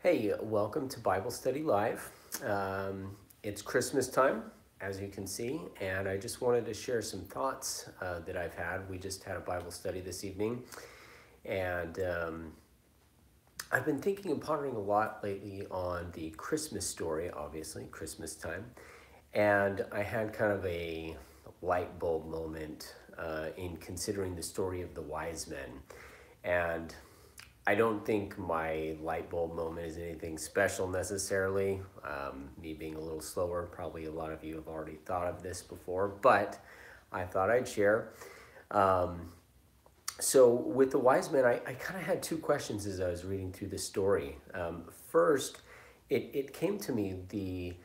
Hey, welcome to Bible Study Live. It's Christmas time, as you can see, and I just wanted to share some thoughts that I've had. We just had a Bible study this evening, and I've been thinking and pondering a lot lately on the Christmas story, obviously, Christmas time, and I had kind of a light bulb moment in considering the story of the wise men. And I don't think my light bulb moment is anything special necessarily. Me being a little slower, probably a lot of you have already thought of this before, but I thought I'd share. So with the wise men, I kind of had two questions as I was reading through the story. First, it came to me,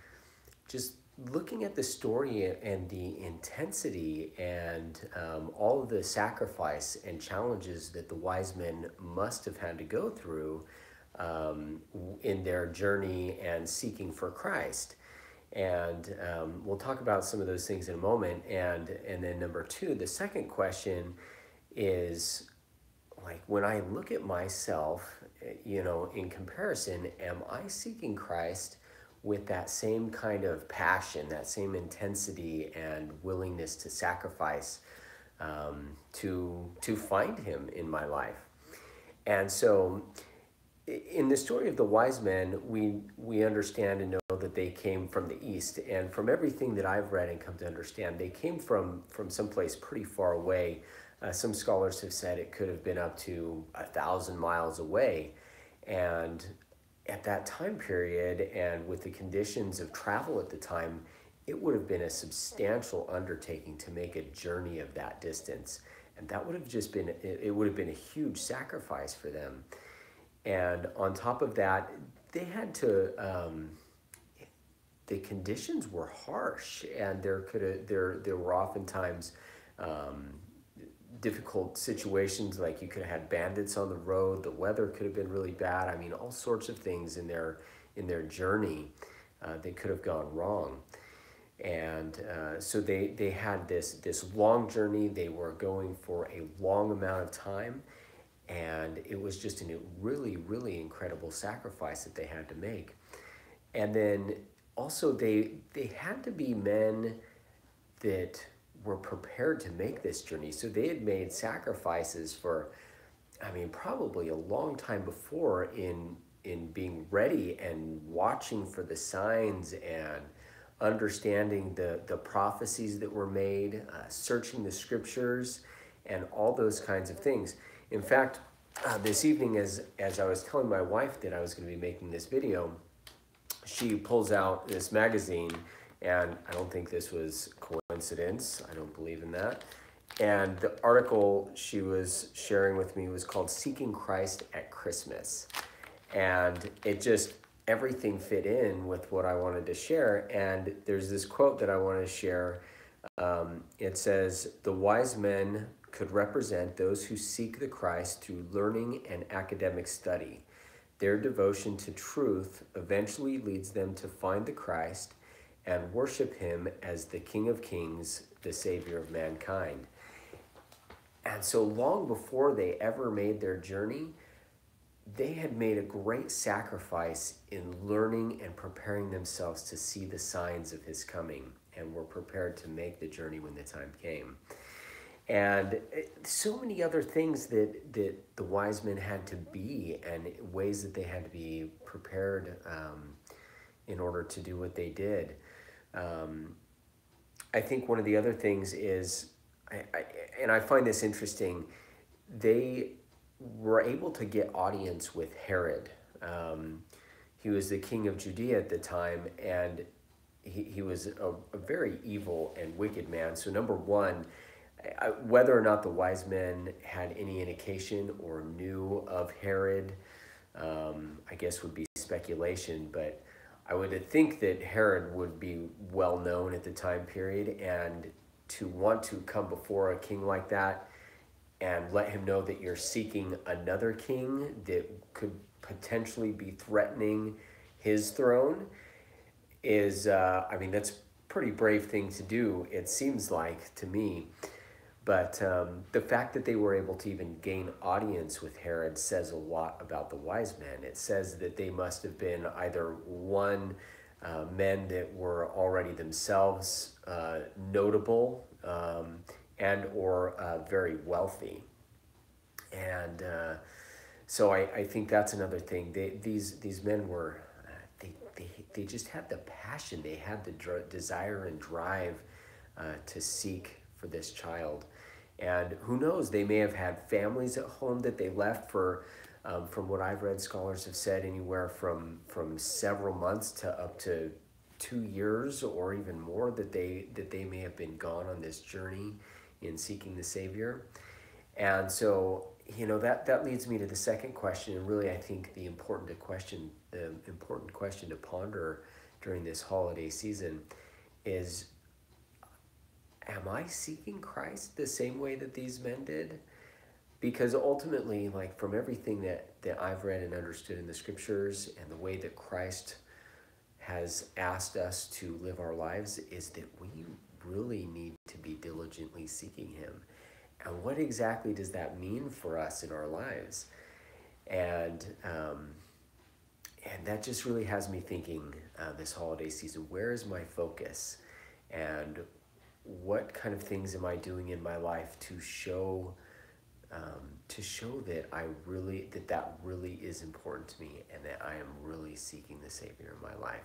just looking at the story and the intensity and all of the sacrifice and challenges that the wise men must have had to go through in their journey and seeking for Christ. And we'll talk about some of those things in a moment. And then number two, the second question is, like, when I look at myself, in comparison, am I seeking Christ with that same kind of passion, that same intensity and willingness to sacrifice to find him in my life? And so in the story of the wise men, we understand and know that they came from the east. And from everything that I've read and come to understand, they came from someplace pretty far away. Some scholars have said it could have been up to 1,000 miles away. And at that time period, and with the conditions of travel at the time, it would have been a substantial undertaking to make a journey of that distance. And that would have just been, it would have been a huge sacrifice for them. And on top of that, they had to, the conditions were harsh, and there were oftentimes difficult situations, like you could have had bandits on the road, the weather could have been really bad. I mean, all sorts of things in their journey that could have gone wrong. And so they had this long journey. They were going for a long amount of time, and it was just a really, really incredible sacrifice that they had to make. And then also they had to be men that were prepared to make this journey. So they had made sacrifices for, probably a long time before in being ready and watching for the signs and understanding the prophecies that were made, searching the scriptures, and all those kinds of things. In fact, this evening, as I was telling my wife that I was going to be making this video, she pulls out this magazine, and I don't think this was coincidence. I don't believe in that. And the article she was sharing with me was called "Seeking Christ at Christmas." And it just, everything fit in with what I wanted to share. And there's this quote that I want to share. It says, "The wise men could represent those who seek the Christ through learning and academic study. Their devotion to truth eventually leads them to find the Christ and worship him as the King of Kings, the Savior of mankind." And so long before they ever made their journey, they had made a great sacrifice in learning and preparing themselves to see the signs of his coming, and were prepared to make the journey when the time came. And so many other things that the wise men had to be, and ways that they had to be prepared in order to do what they did. I think one of the other things is, and I find this interesting, they were able to get audience with Herod. He was the king of Judea at the time, and he was a very evil and wicked man. So number one, whether or not the wise men had any indication or knew of Herod, I guess would be speculation, but I would think that Herod would be well known at the time period, and to want to come before a king like that and let him know that you're seeking another king that could potentially be threatening his throne is, that's a pretty brave thing to do, it seems like to me. But the fact that they were able to even gain audience with Herod says a lot about the wise men. It says that they must have been either one, men that were already themselves notable, and or very wealthy. And so I think that's another thing. These men were, they just had the passion. They had the desire and drive to seek for this child. And who knows, they may have had families at home that they left for, from what I've read, scholars have said anywhere from several months to up to 2 years or even more, that they may have been gone on this journey in seeking the Savior. And so, that leads me to the second question, and really I think the important question to ponder during this holiday season is, am I seeking Christ the same way that these men did? Because ultimately, like, from everything that I've read and understood in the scriptures and the way that Christ has asked us to live our lives, is that we really need to be diligently seeking him. And what exactly does that mean for us in our lives? And that just really has me thinking this holiday season, where is my focus? And what kind of things am I doing in my life to show that that really is important to me, and that I am really seeking the Savior in my life?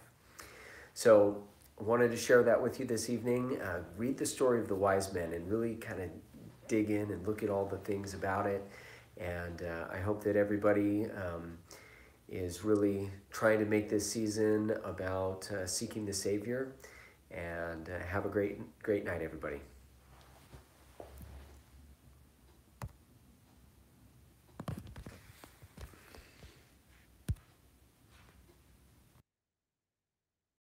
So I wanted to share that with you this evening. Read the story of the wise men and really kind of dig in and look at all the things about it. And I hope that everybody is really trying to make this season about seeking the Savior. And have a great night, everybody.